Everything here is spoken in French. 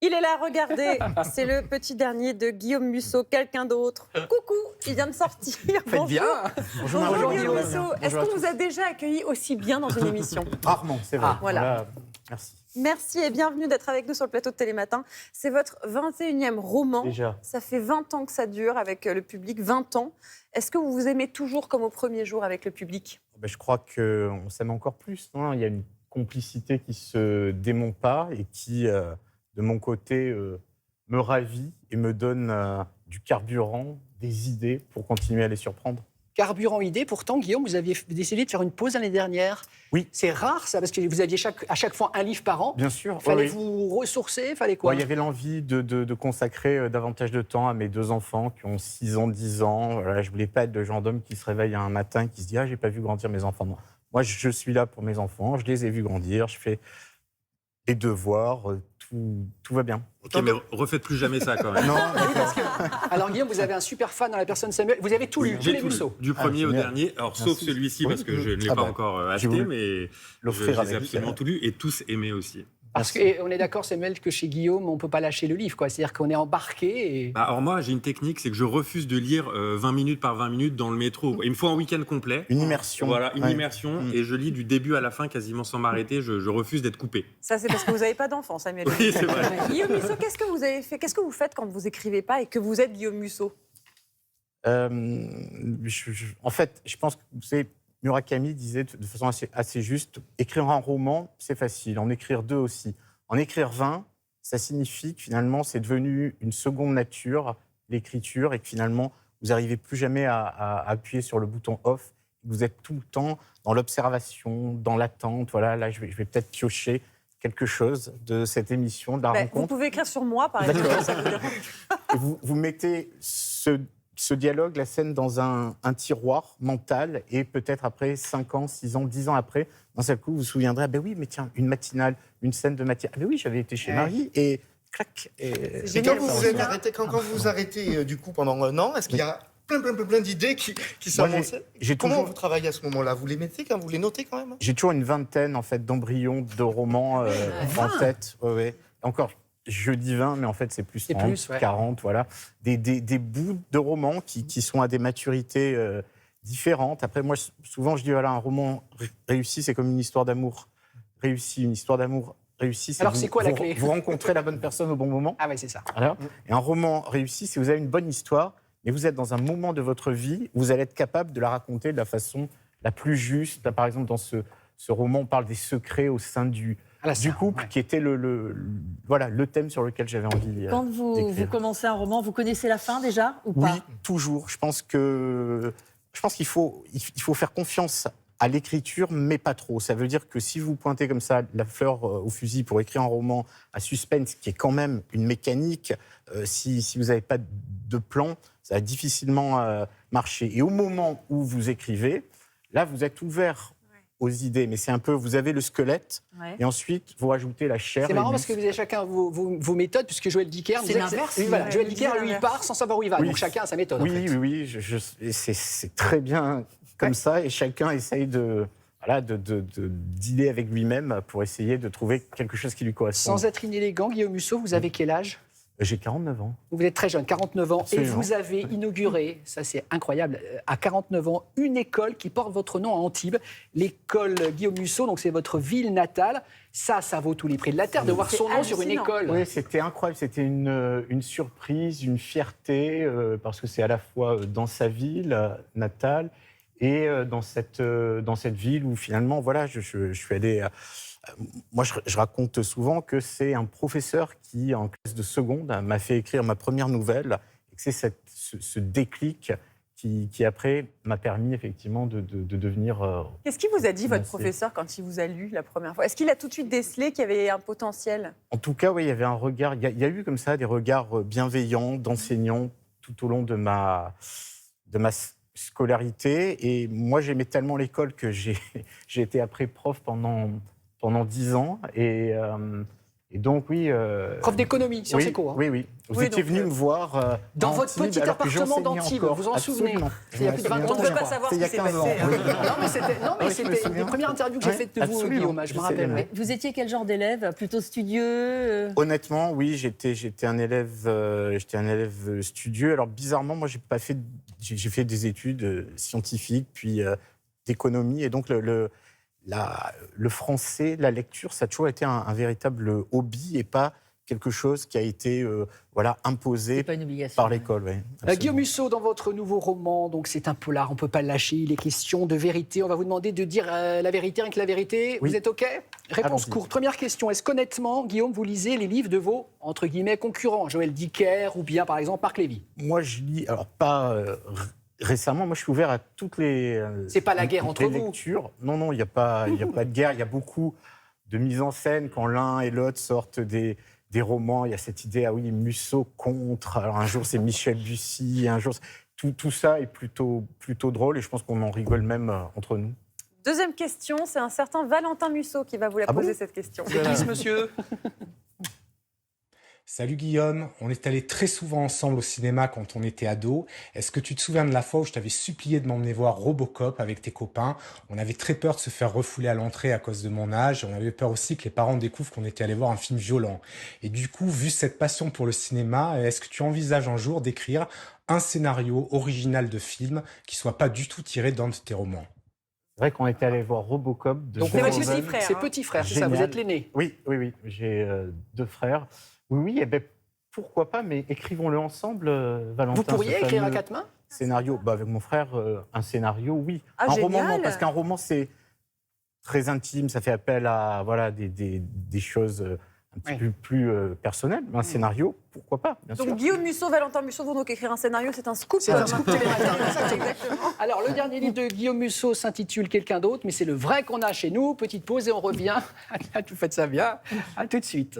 Il est là, regardez, c'est le petit dernier de Guillaume Musso, quelqu'un d'autre. Coucou, il vient de sortir. Faites bien. Bonjour Guillaume Guillaume. Musso. Est-ce qu'on vous a déjà accueilli aussi bien dans une émission? Rarement, c'est vrai. Voilà. Merci. Merci et bienvenue d'être avec nous sur le plateau de Télématin. C'est votre 21e roman. Déjà. Ça fait 20 ans que ça dure avec le public, 20 ans. Est-ce que vous vous aimez toujours comme au premier jour avec le public? Ben, je crois qu'on s'aime encore plus. Non, il y a une complicité qui se dément pas et qui, de mon côté, me ravit et me donne du carburant, des idées pour continuer à les surprendre. Carburant idée, pourtant, Guillaume, vous aviez décidé de faire une pause l'année dernière. Oui. C'est rare, ça, parce que vous aviez à chaque fois un livre par an. Bien sûr. Il fallait oui. vous ressourcer, il fallait quoi? Il y avait l'envie de consacrer davantage de temps à mes deux enfants qui ont 6 ans, 10 ans. Voilà, je ne voulais pas être le genre d'homme qui se réveille un matin et qui se dit « Ah, j'ai pas vu grandir mes enfants ». Non. Moi, je suis là pour mes enfants, je les ai vus grandir, je fais les devoirs, tout va bien. Ok, mais refaites plus jamais ça quand même. Non, Oui, parce que... Alors, Guillaume, vous avez un super fan dans la personne Samuel. Vous avez tout lu, tous J'ai les tout lu, Musso. du premier au génial. dernier, alors Merci. sauf celui-ci parce que je ne l'ai Ah pas bah, encore j'ai acheté, voulu mais l'offrir je les ai avec. absolument tout lu et tous aimés aussi. Parce que, et on est d'accord, Samuel, que chez Guillaume, on ne peut pas lâcher le livre, quoi. C'est-à-dire qu'on est embarqué et... Bah, alors moi, j'ai une technique, c'est que je refuse de lire 20 minutes par 20 minutes dans le métro. Il me faut un week-end complet. Une immersion. Voilà, une Ouais. immersion, et je lis du début à la fin quasiment sans m'arrêter. Je refuse d'être coupé. Ça, c'est parce que vous n'avez pas d'enfant, Samuel. Oui, c'est vrai. Guillaume Musso, qu'est-ce que vous avez fait? Qu'est-ce que vous faites quand vous écrivez pas et que vous êtes Guillaume Musso? En fait, je pense que vous savez, Murakami disait de façon assez juste, écrire un roman, c'est facile, en écrire 2 aussi. En écrire 20, ça signifie que finalement, c'est devenu une seconde nature, l'écriture, et que finalement, vous n'arrivez plus jamais à appuyer sur le bouton off. Vous êtes tout le temps dans l'observation, dans l'attente. Voilà, là, je vais peut-être piocher quelque chose de cette émission, de la Vous rencontre. pouvez écrire sur moi, par exemple. D'accord. Ça vous dérange? Et vous mettez ce dialogue, la scène, dans un tiroir mental, et peut-être après 5 ans, 6 ans, 10 ans après, d'un seul coup, vous vous souviendrez, ah ben oui, mais tiens, une matinale, une scène de matinale, ah ben oui, j'avais été chez Marie, et clac. C'est Et génial. quand vous vous êtes arrêté, quand vous vous arrêtez du coup pendant un an, est-ce qu'il y a plein d'idées qui Moi, s'avançaient? j'ai Comment toujours- vous travaillez à ce moment-là? Vous les mettez quand vous les notez quand même? J'ai toujours une vingtaine, en fait, d'embryons de romans en tête. Ouais, ouais. Encore, je dis 20, mais en fait, c'est plus C'est 30, plus, ouais. 40, voilà. Des bouts de romans qui sont à des maturités différentes. Après, moi, souvent, je dis, voilà, un roman réussi, c'est comme une histoire d'amour réussie. Une histoire d'amour réussie, Alors, c'est quoi la clé? Vous rencontrez la bonne personne au bon moment. Ah ouais, c'est ça. Voilà. Et un roman réussi, c'est vous avez une bonne histoire, mais vous êtes dans un moment de votre vie où vous allez être capable de la raconter de la façon la plus juste. Là, par exemple, dans ce roman, on parle des secrets au sein du couple, ouais. qui était voilà, le thème sur lequel j'avais envie Quand vous d'écrire. commencez un roman, vous connaissez la fin déjà ou pas? Oui, toujours. Je pense qu'il faut faire confiance à l'écriture, mais pas trop. Ça veut dire que si vous pointez comme ça la fleur au fusil pour écrire un roman à suspense, qui est quand même une mécanique, si vous n'avez pas de plan, ça va difficilement marcher. Et au moment où vous écrivez, là, vous êtes ouvert aux idées, mais c'est un peu, vous avez le squelette, Ouais. et ensuite, vous rajoutez la chair. C'est et marrant le parce que muscle. vous avez chacun vos méthodes, puisque Joël Dicker... C'est disait que l'inverse. Oui, voilà, Ouais, Joël il Dicker, dit lui, il l'inverse. part sans savoir où il va. Oui. Donc chacun a sa méthode, en Oui, fait. oui, et c'est très bien comme ça, et chacun essaye d'idée avec lui-même pour essayer de trouver quelque chose qui lui correspond. Sans être inélégant, Guillaume Musso, vous avez quel âge? J'ai 49 ans. Vous êtes très jeune, 49 ans, Absolument. et vous avez inauguré, ça c'est incroyable, à 49 ans, une école qui porte votre nom à Antibes, l'école Guillaume Musso, donc c'est votre ville natale. Ça vaut tous les prix de la terre de voir son nom sur une hallucinant. école. Oui, c'était incroyable. C'était une surprise, une fierté, parce que c'est à la fois dans sa ville natale et dans cette ville où finalement, voilà, je suis allé... Moi, je raconte souvent que c'est un professeur qui, en classe de seconde, m'a fait écrire ma première nouvelle, et que c'est ce déclic qui après, m'a permis effectivement de devenir... Qu'est-ce qu'il vous a dit, votre Merci. professeur, quand il vous a lu la première fois? Est-ce qu'il a tout de suite décelé qu'il y avait un potentiel? En tout cas, oui, il y avait un regard... Il y a eu comme ça des regards bienveillants d'enseignants tout au long de ma scolarité. Et moi, j'aimais tellement l'école que j'ai été après prof pendant 10 ans. Et Et donc, oui. Prof d'économie, Sciences oui, Éco. Hein. Oui, oui. Vous Oui, étiez donc, venu me voir Dans à votre Antibes, petit alors que appartement j'enseignais d'Antibes, encore. vous en souvenez? Absolument. C'est il y a plus de 20 ans, On ne veut je pas crois. savoir C'est ce il y qui a s'est 15 ans. passé. hein. Non, mais Oui, je c'était me une souviens. des premières interviews que j'ai Ouais, faites de vous, absolument. Guillaume, je me Je sais rappelle. bien. Ouais. Vous étiez quel genre d'élève? Plutôt studieux Honnêtement, oui, j'étais un élève studieux. Alors bizarrement, moi, j'ai fait des études scientifiques, puis d'économie, et donc le français, la lecture, ça a toujours été un véritable hobby et pas quelque chose qui a été imposé C'est pas une obligation. par l'école. Ouais, Guillaume Musso, dans votre nouveau roman, donc c'est un polar, on ne peut pas le lâcher, il est question de vérité. On va vous demander de dire la vérité, rien que la vérité. Oui. Vous êtes OK? Réponse Allons-y. courte. Première question, est-ce qu'honnêtement, Guillaume, vous lisez les livres de vos, entre guillemets, concurrents, Joël Dicker ou bien, par exemple, Marc Lévy? Moi, je lis, alors pas récemment, moi, je suis ouvert à toutes les. C'est pas la guerre toutes entre les vous. lectures. Non, il n'y a pas de guerre. Il y a beaucoup de mise en scène quand l'un et l'autre sortent des romans. Il y a cette idée, ah oui, Musso contre. Alors un jour, c'est Michel Bussy. Un jour, tout ça est plutôt drôle et je pense qu'on en rigole même entre nous. Deuxième question, c'est un certain Valentin Musso qui va vous la Ah bon poser, cette question. C'est qui ce monsieur? Salut Guillaume, on est allés très souvent ensemble au cinéma quand on était ados. Est-ce que tu te souviens de la fois où je t'avais supplié de m'emmener voir Robocop avec tes copains? On avait très peur de se faire refouler à l'entrée à cause de mon âge. On avait peur aussi que les parents découvrent qu'on était allé voir un film violent. Et du coup, vu cette passion pour le cinéma, est-ce que tu envisages un jour d'écrire un scénario original de film qui soit pas du tout tiré d'un de tes romans? C'est vrai qu'on était allé voir Robocop de Donc, C'est votre Verhoeven. petit frère. c'est hein. petit frère, c'est ça, Génial. vous êtes l'aîné. Oui, j'ai 2 frères. Oui, eh ben, pourquoi pas, mais écrivons-le ensemble, Valentin. Vous pourriez ce écrire à fameux 4 mains? scénario. Avec mon frère, un scénario, oui. Ah, un roman, génial. non, parce qu'un roman, c'est très intime, ça fait appel à des choses un petit Oui. peu plus personnelles. Mais un scénario, pourquoi pas, bien sûr. Donc Guillaume Musso, Valentin Musso vont donc écrire un scénario, c'est un scoop. C'est un scoop télématin. Exactement. Alors, le dernier livre de Guillaume Musso s'intitule Quelqu'un d'autre, mais c'est le vrai qu'on a chez nous. Petite pause et on revient. Vous faites ça bien. À tout de suite.